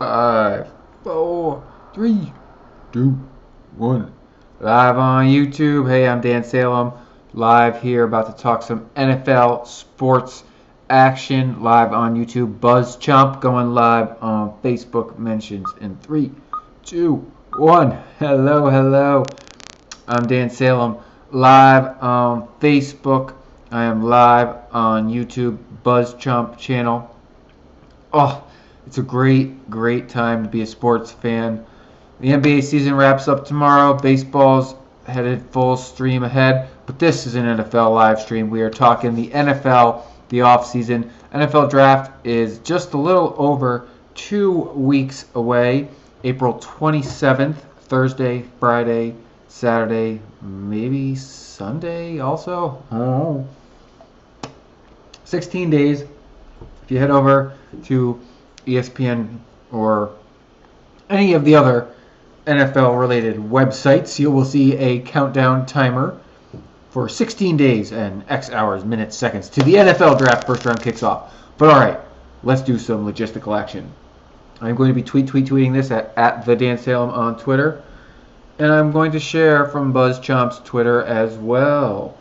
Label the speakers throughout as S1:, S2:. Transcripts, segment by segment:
S1: 5, 4, 3, 2, 1. Live on YouTube. Hey, I'm Dan Salem. Live here, about to talk some NFL sports action. Live on YouTube. BuzzChomp going live on Facebook. Mentions in 3, 2, 1. Hello, hello. I'm Dan Salem. Live on Facebook. I am live on YouTube. BuzzChomp channel. Oh, it's a great time to be a sports fan. The NBA season wraps up tomorrow. Baseball's headed full stream ahead. But this is an NFL live stream. We are talking the NFL, the offseason. NFL draft is just a little over 2 weeks away. April 27th, Thursday, Friday, Saturday, maybe Sunday also. I don't know. 16 days. If you head over to ESPN or any of the other NFL-related websites, you will see a countdown timer for 16 days and X hours, minutes, seconds to the NFL draft first round kicks off. But all right, let's do some logistical action. I'm going to be tweeting this at the Dan Salem on Twitter, and I'm going to share from BuzzChomp's Twitter as well.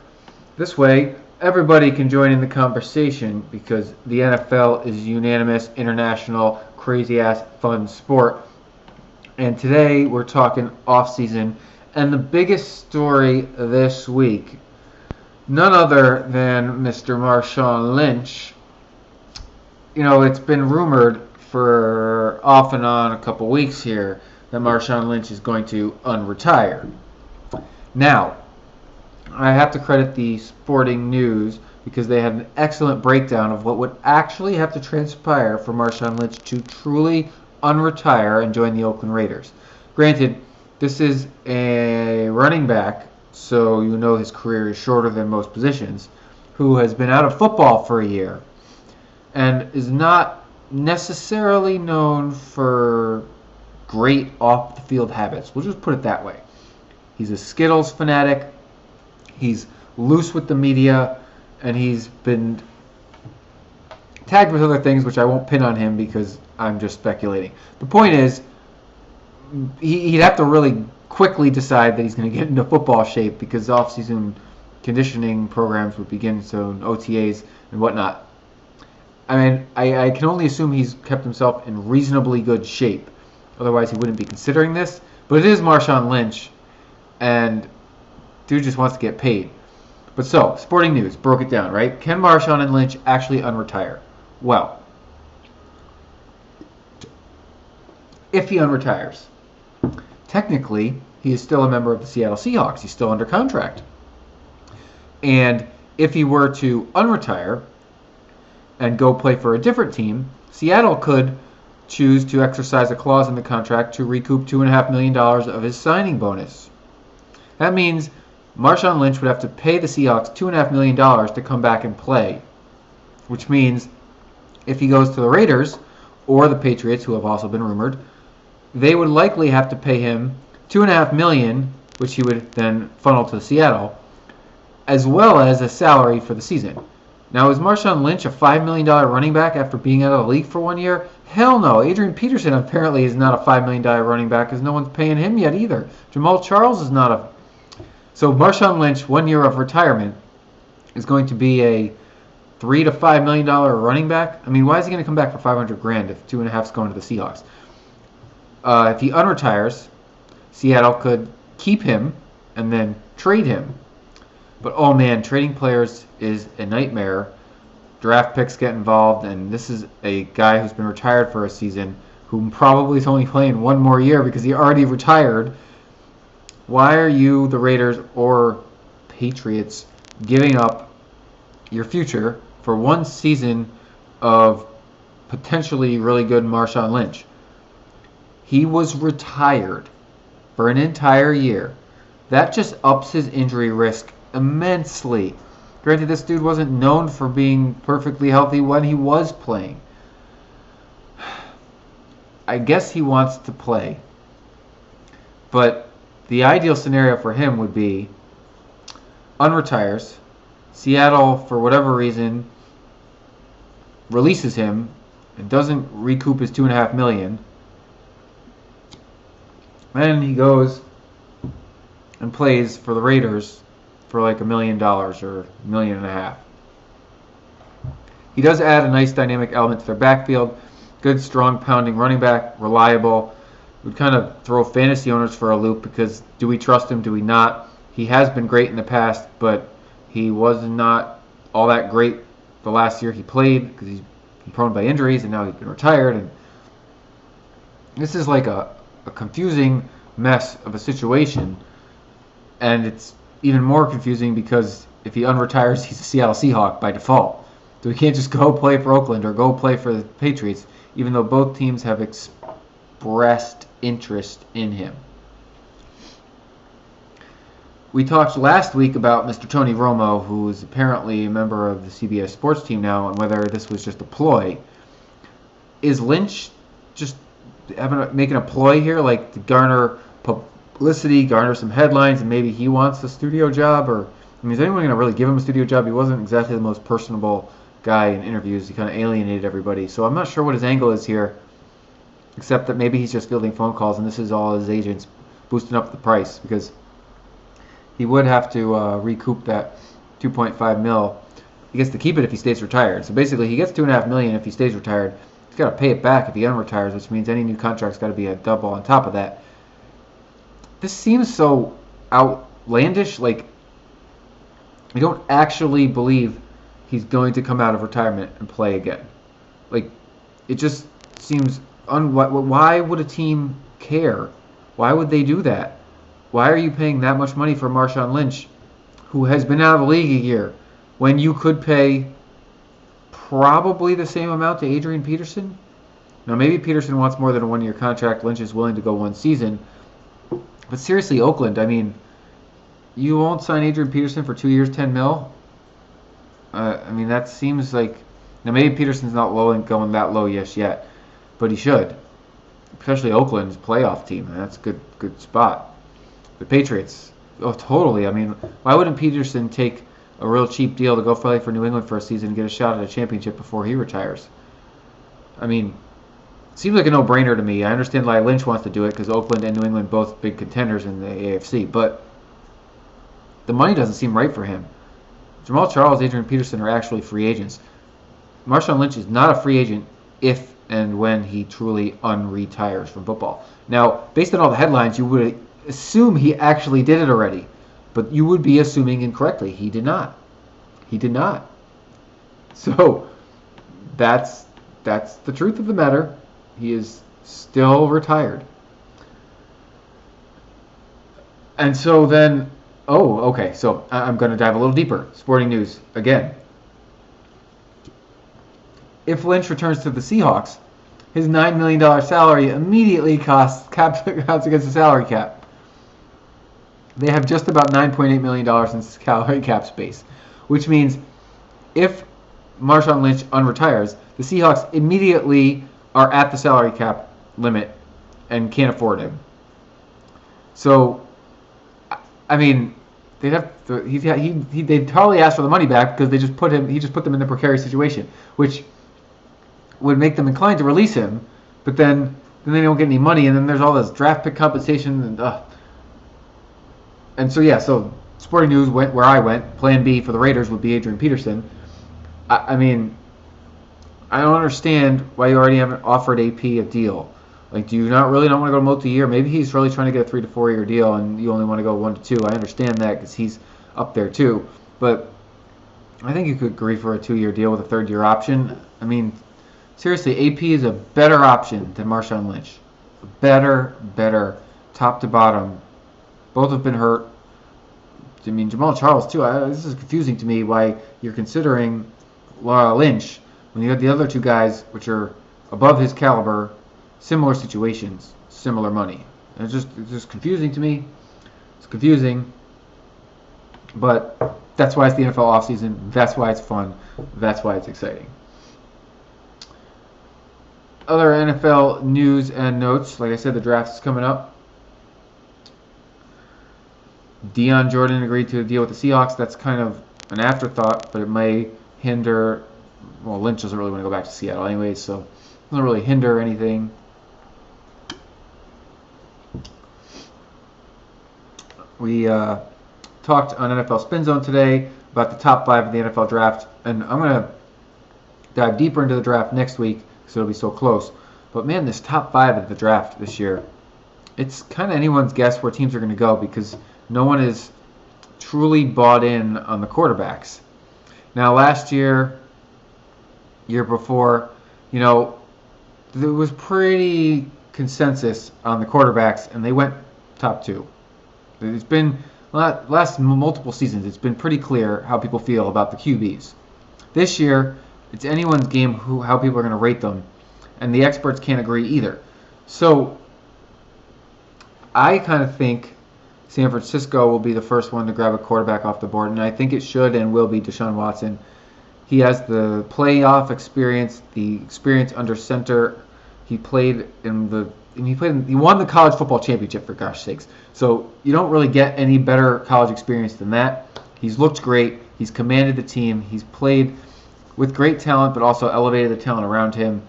S1: This way, everybody can join in the conversation because the NFL is unanimous, international, crazy-ass fun sport. And today we're talking off-season, and the biggest story this week, none other than Mr. Marshawn Lynch. You know, it's been rumored for off and on a couple weeks here that Marshawn Lynch is going to unretire. Now, I have to credit the Sporting News because they had an excellent breakdown of what would actually have to transpire for Marshawn Lynch to truly unretire and join the Oakland Raiders. Granted, this is a running back, so you know his career is shorter than most positions, who has been out of football for a year and is not necessarily known for great off-the-field habits. We'll just put it that way. He's a Skittles fanatic. He's loose with the media, and he's been tagged with other things, which I won't pin on him because I'm just speculating. The point is, he'd have to really quickly decide that he's going to get into football shape because off-season conditioning programs would begin soon, OTAs and whatnot. I mean, I can only assume he's kept himself in reasonably good shape. Otherwise, he wouldn't be considering this. But it is Marshawn Lynch, and dude just wants to get paid. But so, Sporting News broke it down, right? Can Marshawn and Lynch actually unretire? Well, if he unretires, technically, he is still a member of the Seattle Seahawks. He's still under contract. And if he were to unretire and go play for a different team, Seattle could choose to exercise a clause in the contract to recoup $2.5 million of his signing bonus. That means Marshawn Lynch would have to pay the Seahawks $2.5 million to come back and play, which means if he goes to the Raiders or the Patriots, who have also been rumored, they would likely have to pay him $2.5 million, which he would then funnel to Seattle, as well as a salary for the season. Now, is Marshawn Lynch a $5 million running back after being out of the league for 1 year? Hell no. Adrian Peterson apparently is not a $5 million running back because no one's paying him yet either. Jamal Charles is not a... So Marshawn Lynch, 1 year of retirement, is going to be a $3 to $5 million running back. I mean, why is he going to come back for $500,000 if $2.5 is going to the Seahawks? If he unretires, Seattle could keep him and then trade him. But oh man, trading players is a nightmare. Draft picks get involved, and this is a guy who's been retired for a season, who probably is only playing 1 more year because he already retired. Why are you, the Raiders or Patriots, giving up your future for 1 season of potentially really good Marshawn Lynch? He was retired for an entire year. That just ups his injury risk immensely. Granted, this dude wasn't known for being perfectly healthy when he was playing. I guess he wants to play. But the ideal scenario for him would be unretires, Seattle, for whatever reason, releases him and doesn't recoup his $2.5 million, Then he goes and plays for the Raiders for like $1 million or $1.5 million. He does add a nice dynamic element to their backfield. Good, strong, pounding running back, reliable. Would kind of throw fantasy owners for a loop because do we trust him? Do we not? He has been great in the past, but he was not all that great the last year he played because he's been prone by injuries and now he's been retired. And this is like a confusing mess of a situation, and it's even more confusing because if he unretires, he's a Seattle Seahawk by default. So he can't just go play for Oakland or go play for the Patriots, even though both teams have expressed interest in him. We talked last week about Mr. Tony Romo, who is apparently a member of the CBS sports team now, and whether this was just a ploy. Is Lynch just making a ploy here, like to garner publicity, garner some headlines, and maybe he wants a studio job? Or is anyone going to really give him a studio job? He wasn't exactly the most personable guy in interviews. He kind of alienated everybody. So I'm not sure what his angle is here, except that maybe he's just fielding phone calls, and this is all his agents boosting up the price, because he would have to recoup that $2.5 million. He gets to keep it if he stays retired. So basically, he gets $2.5 million if he stays retired. He's got to pay it back if he unretires, which means any new contract's got to be a double on top of that. This seems so outlandish. Like, I don't actually believe he's going to come out of retirement and play again. Like, it just seems why would a team care? Why would they do that? Why are you paying that much money for Marshawn Lynch, who has been out of the league a year, when you could pay probably the same amount to Adrian Peterson? Now, maybe Peterson wants more than a one-year contract. Lynch is willing to go one season. But seriously, Oakland, I mean, you won't sign Adrian Peterson for 2 years, $10 million? I mean, that seems like... Now, maybe Peterson's not low and going that low yet, but he should. Especially Oakland's playoff team. That's a good spot. The Patriots, oh, totally. I mean, why wouldn't Peterson take a real cheap deal to go play for New England for a season and get a shot at a championship before he retires? I mean, it seems like a no-brainer to me. I understand why Lynch wants to do it because Oakland and New England both big contenders in the AFC, but the money doesn't seem right for him. Jamal Charles, Adrian Peterson are actually free agents. Marshawn Lynch is not a free agent if and when he truly unretires from football. Now, based on all the headlines, you would assume he actually did it already, but you would be assuming incorrectly. He did not. He did not. So that's the truth of the matter. He is still retired. And so then, okay, so I'm going to dive a little deeper. Sporting news again. If Lynch returns to the Seahawks, his $9 million salary immediately counts against the salary cap. They have just about $9.8 million in salary cap space, which means if Marshawn Lynch unretires, the Seahawks immediately are at the salary cap limit and can't afford him. So, I mean, they'd probably ask for the money back because he just put them in a precarious situation, which would make them inclined to release him, but then they don't get any money, and then there's all this draft pick compensation, and so sporting news went where I went. Plan B for the Raiders would be Adrian Peterson. I mean, I don't understand why you already haven't offered AP a deal. Like, do you not want to go multi-year? Maybe he's really trying to get a 3 to 4 year deal, and you only want to go 1 to 2. I understand that because he's up there too, but I think you could agree for a 2-year deal with a 3rd year option. I mean, seriously, AP is a better option than Marshawn Lynch. Better, top to bottom. Both have been hurt. I mean, Jamal Charles, too. This is confusing to me why you're considering Lynch when you have the other 2 guys, which are above his caliber, similar situations, similar money. And it's just confusing to me. It's confusing. But that's why it's the NFL offseason. That's why it's fun. That's why it's exciting. Other NFL news and notes. Like I said, the draft is coming up. Deion Jordan agreed to a deal with the Seahawks. That's kind of an afterthought, but it may hinder... Well, Lynch doesn't really want to go back to Seattle anyways, so it doesn't really hinder anything. We talked on NFL Spin Zone today about the top 5 of the NFL draft, and I'm going to dive deeper into the draft next week because it'll be so close. But man, this top 5 of the draft this year, it's kind of anyone's guess where teams are going to go because no one is truly bought in on the quarterbacks. Now, last year before, there was pretty consensus on the quarterbacks, and they went top 2. It's been last multiple seasons. It's been pretty clear how people feel about the QBs. This year, it's anyone's game how people are going to rate them, and the experts can't agree either. So I kind of think San Francisco will be the first one to grab a quarterback off the board, and I think it should and will be Deshaun Watson. He has the playoff experience, the experience under center. He won the college football championship, for gosh sakes. So you don't really get any better college experience than that. He's looked great. He's commanded the team. He's played with great talent, but also elevated the talent around him.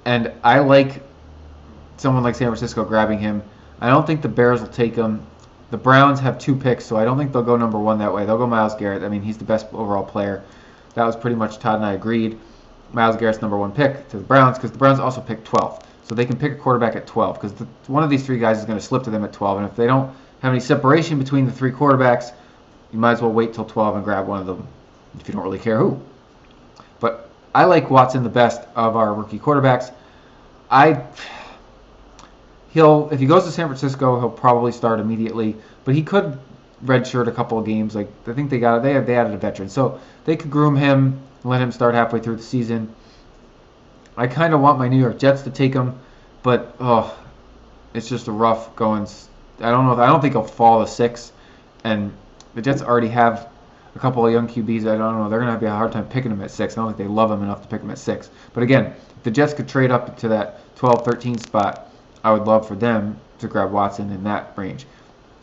S1: And I like someone like San Francisco grabbing him. I don't think the Bears will take him. The Browns have 2 picks, so I don't think they'll go number 1 that way. They'll go Myles Garrett. I mean, he's the best overall player. That was pretty much Todd and I agreed. Myles Garrett's number 1 pick to the Browns because the Browns also picked 12th. So they can pick a quarterback at 12 because one of these 3 guys is going to slip to them at 12. And if they don't have any separation between the 3 quarterbacks, you might as well wait till 12 and grab one of them if you don't really care who. But I like Watson the best of our rookie quarterbacks. If he goes to San Francisco, he'll probably start immediately. But he could redshirt a couple of games. Like I think they added a veteran, so they could groom him, let him start halfway through the season. I kind of want my New York Jets to take him, but it's just a rough going. I don't think he'll fall to 6, and the Jets already have a couple of young QBs. I don't know. They're going to have a hard time picking him at 6. I don't think they love him enough to pick him at 6. But again, if the Jets could trade up to that 12-13 spot, I would love for them to grab Watson in that range.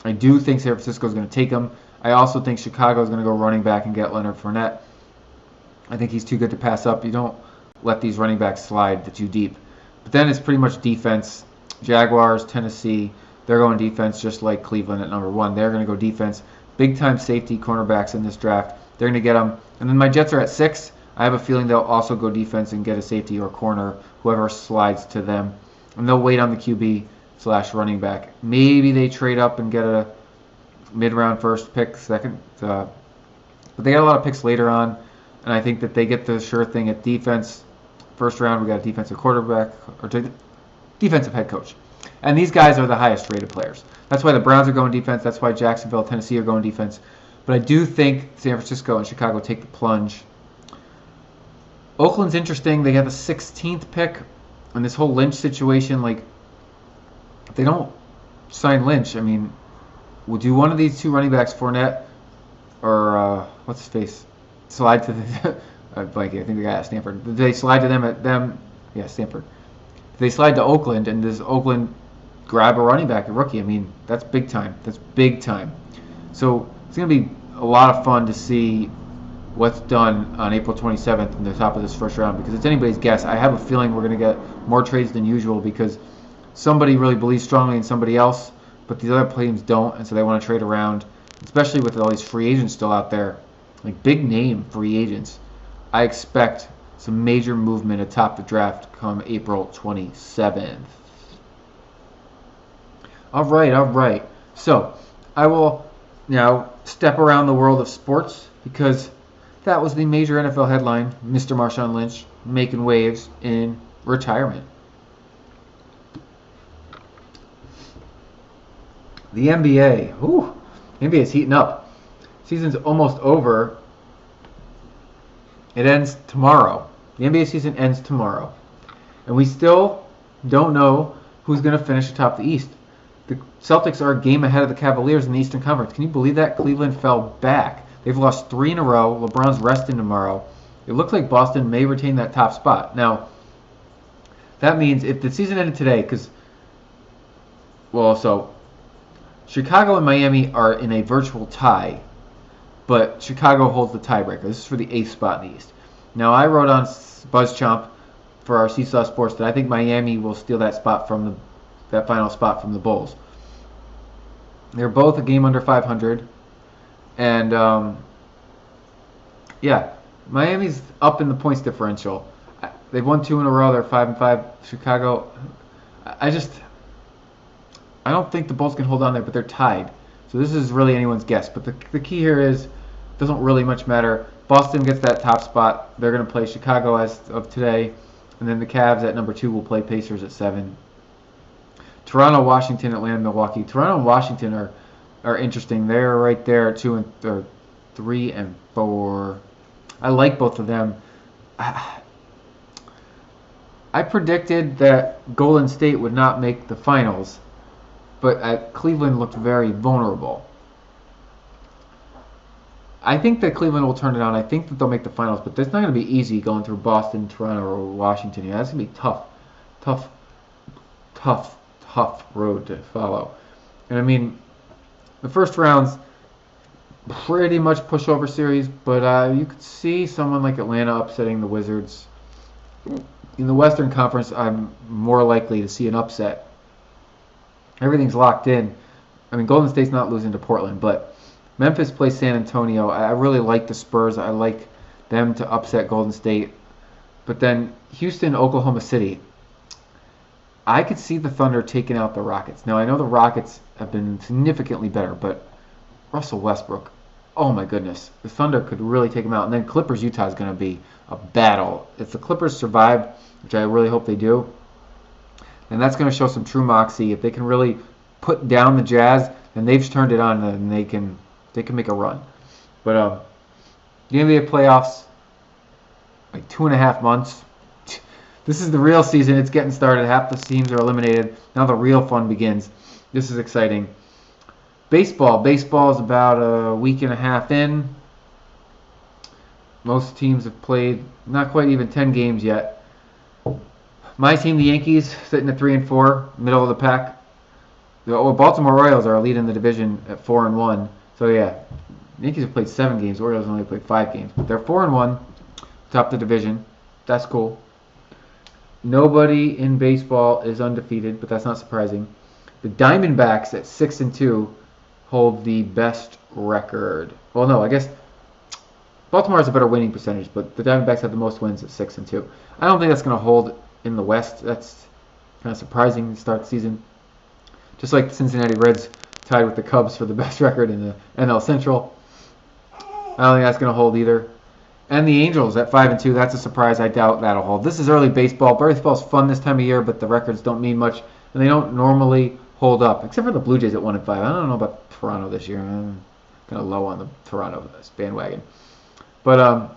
S1: I do think San Francisco is going to take him. I also think Chicago is going to go running back and get Leonard Fournette. I think he's too good to pass up. You don't let these running backs slide too deep. But then it's pretty much defense. Jaguars, Tennessee, they're going defense just like Cleveland at number 1. They're going to go defense. Big-time safety cornerbacks in this draft. They're going to get them. And then my Jets are at 6. I have a feeling they'll also go defense and get a safety or corner, whoever slides to them. And they'll wait on the QB/running back. Maybe they trade up and get a mid-round first pick, second. But they got a lot of picks later on, and I think that they get the sure thing at defense. First round, we got a defensive quarterback or defensive head coach. And these guys are the highest rated players. That's why the Browns are going defense. That's why Jacksonville, Tennessee are going defense. But I do think San Francisco and Chicago take the plunge. Oakland's interesting. They have the 16th pick. And this whole Lynch situation, like, if they don't sign Lynch, I mean, we'll do one of these 2 running backs, Fournette or what's his face, slide to the blanket. I think the guy at Stanford. Do they slide to them? Yeah, Stanford. If they slide to Oakland, and does Oakland grab a running back, a rookie? I mean, that's big time. That's big time. So it's going to be a lot of fun to see what's done on April 27th in the top of this first round, because it's anybody's guess. I have a feeling we're going to get more trades than usual because somebody really believes strongly in somebody else, but these other teams don't, and so they want to trade around, especially with all these free agents still out there, like big name free agents. I expect some major movement atop the draft come April 27th. All right. So I will now step around the world of sports because that was the major NFL headline, Mr. Marshawn Lynch making waves in retirement. The NBA. The NBA is heating up. Season's almost over. It ends tomorrow. The NBA season ends tomorrow. And we still don't know who's going to finish atop the East. The Celtics are a game ahead of the Cavaliers in the Eastern Conference. Can you believe that? Cleveland fell back. They've lost 3 in a row. LeBron's resting tomorrow. It looks like Boston may retain that top spot. Now, that means if the season ended today, Chicago and Miami are in a virtual tie, but Chicago holds the tiebreaker. This is for the 8th spot in the East. Now, I wrote on BuzzChomp for our Seesaw Sports that I think Miami will steal that final spot from the Bulls. They're both a game under 500. And, yeah, Miami's up in the points differential. They've won 2 in a row. They're 5-5. Chicago, I don't think the Bulls can hold on there, but they're tied. So this is really anyone's guess. But the key here is, it doesn't really much matter. Boston gets that top spot. They're going to play Chicago as of today. And then the Cavs at number 2 will play Pacers at 7. Toronto, Washington, Atlanta, Milwaukee. Toronto and Washington are interesting. They're right there at 3 and 4. I like both of them. I predicted that Golden State would not make the finals, but Cleveland looked very vulnerable. I think that Cleveland will turn it on. I think that they'll make the finals, but it's not going to be easy going through Boston, Toronto, or Washington. Yeah, that's going to be tough road to follow. And I mean, the first round's pretty much pushover series, but you could see someone like Atlanta upsetting the Wizards. In the Western Conference, I'm more likely to see an upset. Everything's locked in. I mean, Golden State's not losing to Portland, but Memphis plays San Antonio. I really like the Spurs. I like them to upset Golden State. But then Houston, Oklahoma City. I could see the Thunder taking out the Rockets. Now, I know the Rockets have been significantly better, but Russell Westbrook, oh my goodness. The Thunder could really take them out. And then Clippers, Utah is going to be a battle. If the Clippers survive, which I really hope they do, then that's going to show some true moxie. If they can really put down the Jazz, then they've turned it on, and they can make a run. But the NBA playoffs, like 2.5 months. This is the real season. It's getting started. Half the teams are eliminated. Now the real fun begins. This is exciting. Baseball is about a week and a half in. Most teams have played not quite even 10 games yet. My team, the Yankees, sitting at 3 and 4, middle of the pack. The Baltimore Orioles are leading the division at 4 and 1. So yeah, the Yankees have played 7 games. Orioles only played 5 games, but they're 4 and 1, top the division. That's cool. Nobody in baseball is undefeated, but that's not surprising. The Diamondbacks at 6 and 2 hold the best record. Well, no, I guess Baltimore has a better winning percentage, but the Diamondbacks have the most wins at 6 and 2. I don't think that's going to hold in the West. That's kind of surprising to start the season. Just like the Cincinnati Reds tied with the Cubs for the best record in the NL Central. I don't think that's going to hold either. And the Angels at 5 and 2. That's a surprise. I doubt that'll hold. This is early baseball. Baseball's fun this time of year, but the records don't mean much, and they don't normally hold up, except for the Blue Jays at 1 and 5. I don't know about Toronto this year. I'm kind of low on the Toronto bandwagon. But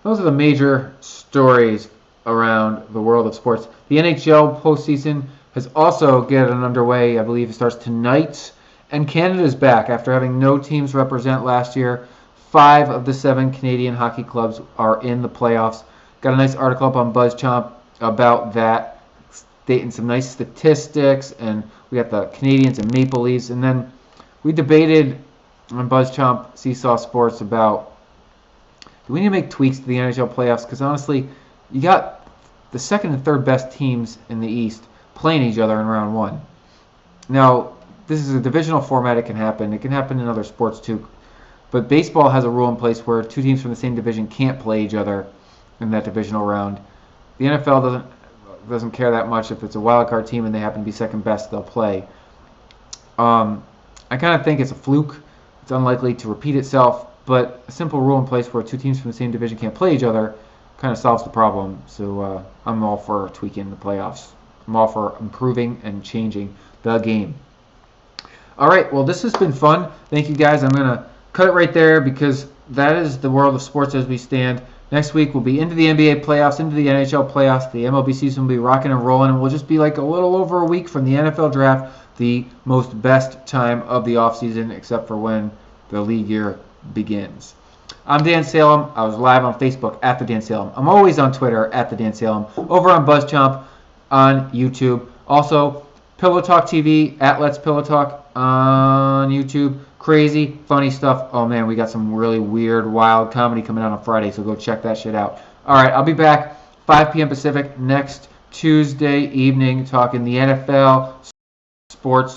S1: those are the major stories around the world of sports. The NHL postseason has also gotten underway. I believe it starts tonight. And Canada's back after having no teams represent last year. 5 of the 7 Canadian hockey clubs are in the playoffs. Got a nice article up on BuzzChomp about that, stating some nice statistics. And we got the Canadians and Maple Leafs. And then we debated on BuzzChomp, Seesaw Sports, about do we need to make tweaks to the NHL playoffs? Because honestly, you got the second and third best teams in the East playing each other in round 1. Now, this is a divisional format. It can happen. It can happen in other sports too. But baseball has a rule in place where 2 teams from the same division can't play each other in that divisional round. The NFL doesn't care that much. If it's a wild card team and they happen to be second best, they'll play. I kind of think it's a fluke. It's unlikely to repeat itself. But a simple rule in place where 2 teams from the same division can't play each other kind of solves the problem. So I'm all for tweaking the playoffs. I'm all for improving and changing the game. All right, well, this has been fun. Thank you, guys. I'm going to cut it right there because that is the world of sports as we stand. Next week, we'll be into the NBA playoffs, into the NHL playoffs. The MLB season will be rocking and rolling, and we'll just be like a little over a week from the NFL draft, the most best time of the offseason, except for when the league year begins. I'm Dan Salem. I was live on Facebook at the Dan Salem. I'm always on Twitter at the Dan Salem. Over on BuzzChomp on YouTube. Also, Pillow Talk TV at Let's Pillow Talk on YouTube. Crazy, funny stuff. Oh man, we got some really weird, wild comedy coming out on Friday, so go check that shit out. All right, I'll be back 5 p.m. Pacific next Tuesday evening talking the NFL, sports,